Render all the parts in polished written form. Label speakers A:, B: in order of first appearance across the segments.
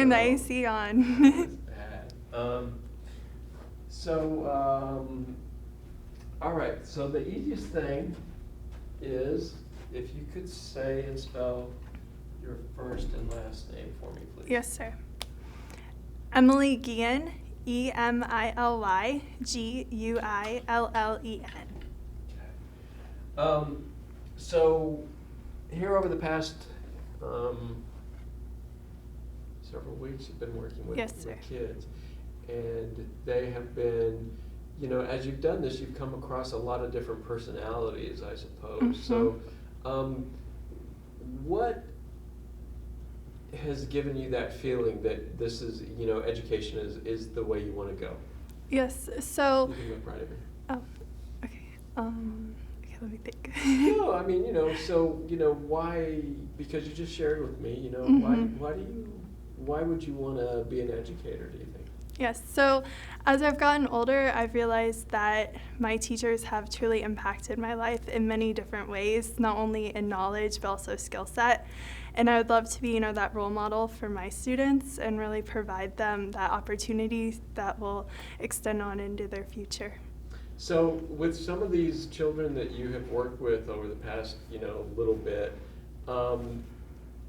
A: turn the AC on.
B: That's bad. All right, so the easiest thing is if you could say and spell your first and last name for me, please.
A: Yes, sir. Emily Guillen, Emily Guillen.
B: Okay. So here over the past several weeks, you've been working with,
A: Yes, sir.
B: with kids, and they have been, you know, as you've done this, you've come across a lot of different personalities, I suppose.
A: Mm-hmm.
B: So, what has given you that feeling that this is, you know, education is the way you want to go?
A: Yes, so,
B: You can look right at me.
A: oh, okay, okay, let me think.
B: No, I mean, you know, so, you know, why, because you just shared with me, you know,
A: Mhm.
B: why would you want to be an educator, do you think?
A: Yes, so as I've gotten older, I've realized that my teachers have truly impacted my life in many different ways, not only in knowledge, but also skill set. And I would love to be, you know, that role model for my students and really provide them that opportunity that will extend on into their future.
B: So with some of these children that you have worked with over the past, you know, little bit,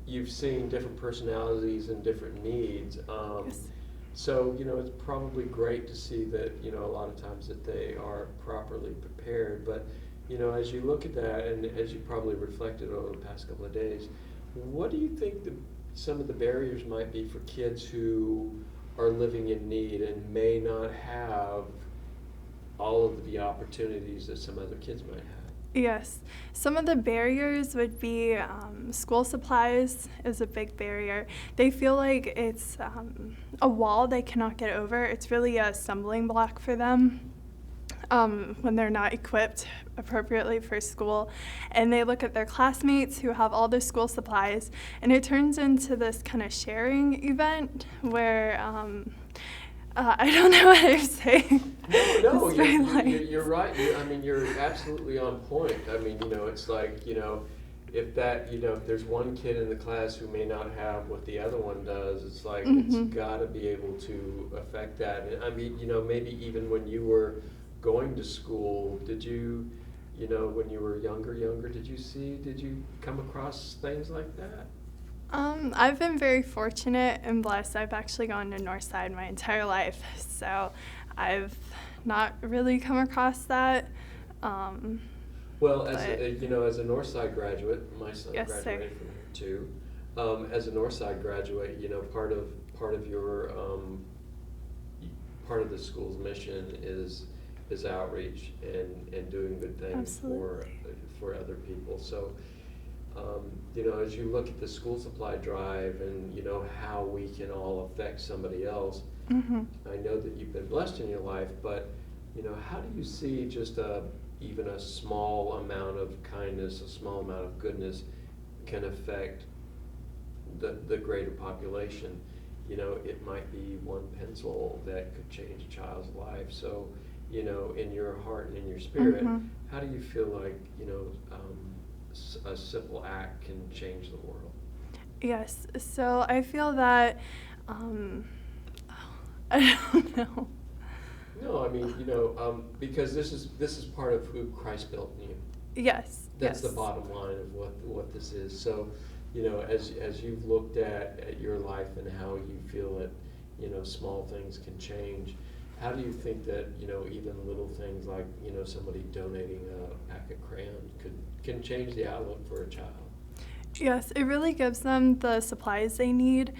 B: you've seen different personalities and different needs.
A: Yes.
B: So, you know, it's probably great to see that, you know, a lot of times that they are properly prepared. But, you know, as you look at that and as you probably reflected over the past couple of days, what do you think some of the barriers might be for kids who are living in need and may not have all of the opportunities that some other kids might have?
A: Yes, some of the barriers would be school supplies is a big barrier. They feel like it's a wall they cannot get over. It's really a stumbling block for them when they're not equipped appropriately for school. And they look at their classmates who have all the school supplies, and it turns into this kind of sharing event where I don't know what I'm saying.
B: No,
A: It's very
B: you're right. I mean, you're absolutely on point. I mean, you know, it's like, you know, if there's one kid in the class who may not have what the other one does, it's like
A: Mm-hmm.
B: it's got to be able to affect that. And I mean, you know, maybe even when you were going to school, did you, you know, when you were younger, did you come across things like that?
A: I've been very fortunate and blessed. I've actually gone to Northside my entire life, so I've not really come across that.
B: Well, you know, as a Northside graduate, my son
A: Yes, sir.
B: graduated from here too. As a Northside graduate, you know, part of your part of the school's mission is outreach and doing good things
A: Absolutely.
B: for other people. So, you know, as you look at the school supply drive and you know how we can all affect somebody else,
A: Mm-hmm.
B: I know that you've been blessed in your life, but you know, how do you see just even a small amount of kindness, a small amount of goodness can affect the greater population? You know, it might be one pencil that could change a child's life. So, you know, in your heart and in your spirit,
A: Mhm.
B: how do you feel like, you know, a simple act can change the world?
A: Yes, so I feel that, I don't know.
B: No, I mean, you know, because this is part of who Christ built in you.
A: Yes,
B: That's
A: yes.
B: the bottom line of what this is. So, you know, as you've looked at your life and how you feel that, you know, small things can change, how do you think that, you know, even little things like, you know, somebody donating a pack of crayons can change the outlook for a child?
A: Yes, it really gives them the supplies they need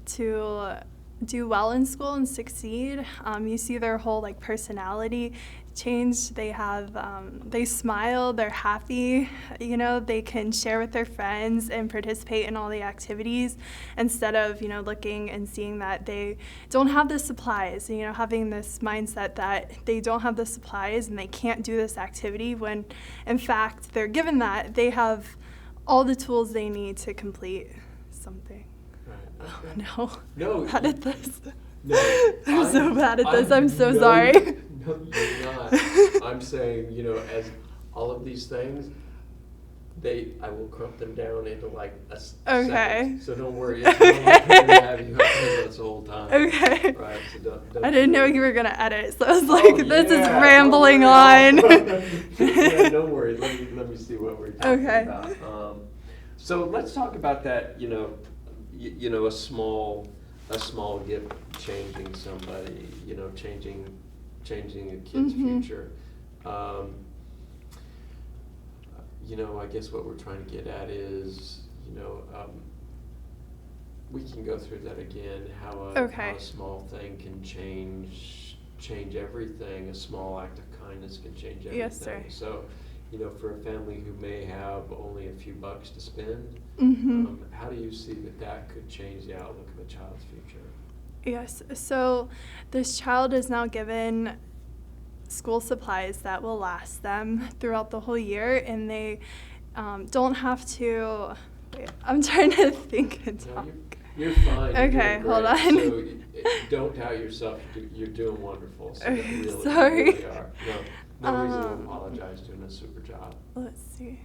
A: to do well in school and succeed. You see their whole like personality change. They have, they smile, they're happy, you know, they can share with their friends and participate in all the activities instead of, you know, looking and seeing that they don't have the supplies, you know, having this mindset that they don't have the supplies and they can't do this activity when in fact they're given that they have all the tools they need to complete something.
B: Right.
A: Oh
B: Okay.
A: no.
B: No,
A: Bad at this.
B: No,
A: I'm so bad at this. I'm so
B: no,
A: sorry.
B: No, you're not. I'm saying, you know, as all of these things, I will crump them down into like a
A: Okay.
B: second. So don't worry. It's not like I'm gonna have you up there,
A: Okay.
B: Right, so don't
A: I didn't know
B: you
A: you were gonna edit, so I was
B: Oh,
A: like, this is
B: yeah,
A: rambling
B: don't worry.
A: on.
B: Yeah, don't worry. Let me see what we're talking
A: Okay.
B: about. So let's talk about that. A small gift changing somebody. Changing a kid's future. I guess what we're trying to get at is, we can go through that again. How a small thing can change everything. A small act of kindness can change everything.
A: Yes, sir.
B: So, for a family who may have only a few bucks to spend, how do you see that could change the outlook of a child's future?
A: Yes, so this child is now given school supplies that will last them throughout the whole year, and they don't have to. Wait, I'm trying to think and talk.
B: No, you're fine. You're
A: Okay,
B: doing
A: hold
B: great.
A: on.
B: So don't doubt yourself. You're doing wonderful. So
A: Okay,
B: you really,
A: sorry.
B: You really are. No reason to apologize. Doing a super job.
A: Let's see.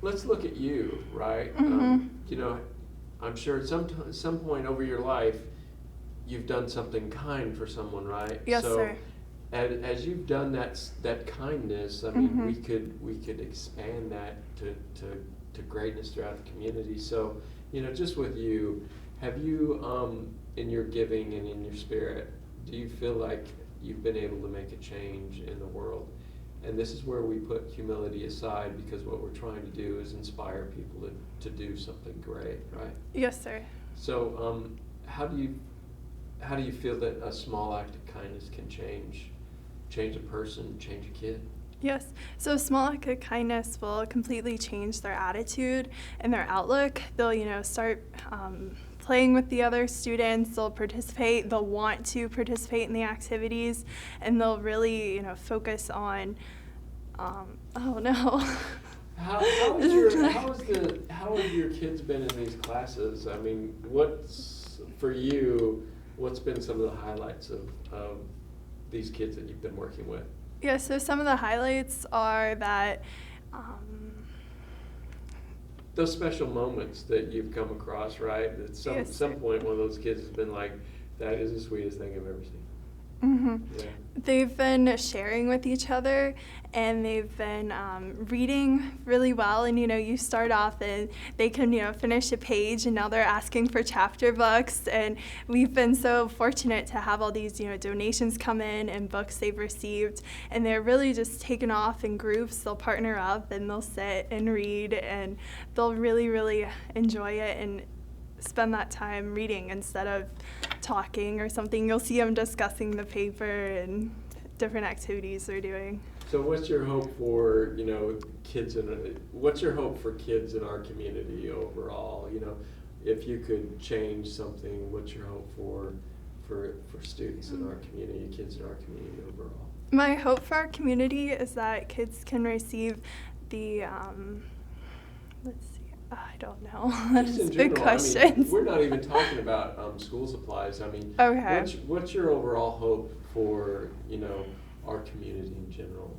B: Let's look at you, right? I'm sure at some point over your life, you've done something kind for someone, right?
A: Yes,
B: so,
A: sir.
B: As you've done that kindness, I mean, we could expand that to greatness throughout the community. So, just with you, have you in your giving and in your spirit, do you feel like you've been able to make a change in the world? And this is where we put humility aside, because what we're trying to do is inspire people to do something great, right?
A: Yes, sir.
B: So, how do you feel that a small act of kindness can change a person, change a kid?
A: Yes. So a small act of kindness will completely change their attitude and their outlook. They'll, start playing with the other students. They'll participate. They'll want to participate in the activities, and they'll really, focus on. Oh no.
B: How have your kids been in these classes? I mean, for you? What's been some of the highlights of these kids that you've been working with?
A: Yeah, so some of the highlights are that
B: those special moments that you've come across, right? At some point, one of those kids has been like, "That is the sweetest thing I've ever seen." Yeah.
A: They've been sharing with each other, and they've been reading really well. And you start off and they can finish a page, and now they're asking for chapter books. And we've been so fortunate to have all these donations come in and books they've received, and they're really just taken off in groups. They'll partner up and they'll sit and read, and they'll really, really enjoy it and spend that time reading instead of talking or something. You'll see them discussing the paper and different activities they're doing.
B: So what's your hope for kids what's your hope for kids in our community overall? If you could change something, what's your hope for students in our community, kids in our community overall?
A: My hope for our community is that kids can receive the let's see, I don't know. That's big questions.
B: We're not even talking about school supplies.
A: Okay.
B: What's your overall hope for our community in general?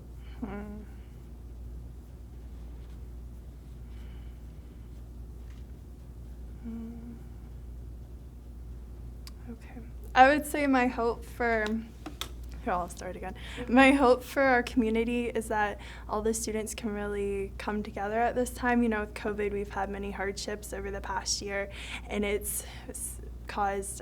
A: Okay. I would say my hope for Here, I'll start again. My hope for our community is that all the students can really come together at this time. With COVID, we've had many hardships over the past year, and it's caused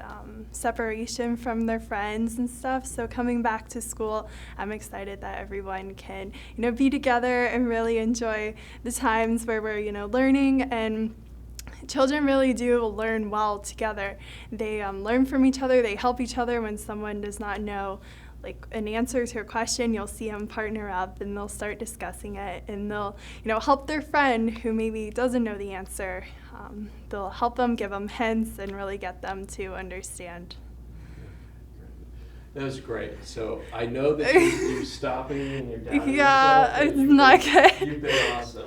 A: separation from their friends and stuff. So coming back to school, I'm excited that everyone can, be together and really enjoy the times where we're, learning. And children really do learn well together. They learn from each other. They help each other when someone does not know an answer to a question. You'll see them partner up and they'll start discussing it, and they'll help their friend who maybe doesn't know the answer. They'll help them, give them hints, and really get them to understand.
B: That was great. So I know that you're stopping and you're down.
A: Yeah, it's not good.
B: You've been awesome.